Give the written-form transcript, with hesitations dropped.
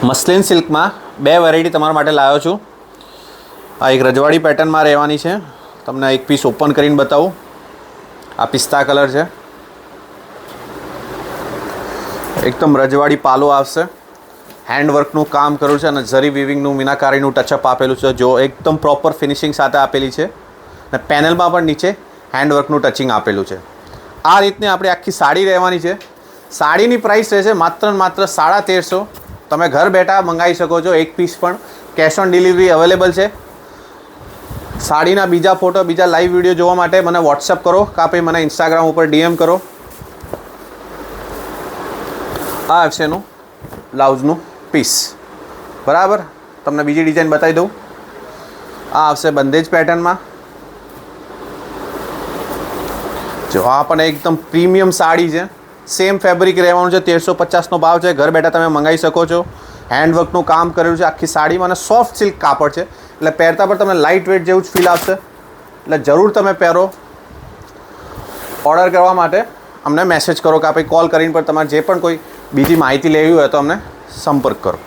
મસ્લિન સિલ્કમાં બે વેરાયટી તમારા માટે લાવ્યો છું. આ એક રજવાડી પેટર્નમાં રહેવાની છે. તમને એક પીસ ઓપન કરીને બતાવું. આ પિસ્તા કલર છે. એકદમ રજવાડી પાલો આવશે. હેન્ડવર્કનું કામ કર્યું છે અને ઝરી વિવિંગનું મીનાકારીનું ટચઅપ આપેલું છે. જો એકદમ પ્રોપર ફિનિશિંગ સાથે આપેલી છે અને પેનલમાં પણ નીચે હેન્ડવર્કનું ટચિંગ આપેલું છે. આ રીતની આપણી આખી સાડી રહેવાની છે. સાડીની પ્રાઇસ રહેશે માત્ર ને માત્ર 1350. તમે ઘર બેઠા મંગાવી શકો છો. એક પીસ પણ કેશ ઓન ડિલિવરી અવેલેબલ છે. સાડીના બીજા ફોટો, બીજા લાઈવ વિડીયો જોવા માટે મને વોટ્સઅપ કરો કાં પછી મને ઇન્સ્ટાગ્રામ ઉપર DM કરો. આ આવશે એનું બ્લાઉઝનું પીસ. બરાબર, તમને બીજી ડિઝાઇન બતાવી દઉં. આ આવશે બંદેજ પેટર્નમાં. જો આ પણ એકદમ પ્રીમિયમ સાડી છે. સેમ ફેબ્રિક રહેવાનું છે. 1350નો ભાવ છે. ઘર બેઠા તમે મંગાવી શકો છો. હેન્ડવર્કનું કામ કરેલું છે આખી સાડીમાં અને સોફ્ટ સિલ્ક કાપડ છે. એટલે પહેરતા પર તમને લાઇટ વેટ જેવું જ ફીલ આવશે. એટલે જરૂર તમે પહેરો. ઓર્ડર કરવા માટે અમને મેસેજ કરો કે આપણે કોલ કરીને પણ તમારે જે પણ કોઈ બીજી માહિતી લેવી હોય તો અમને સંપર્ક કરો.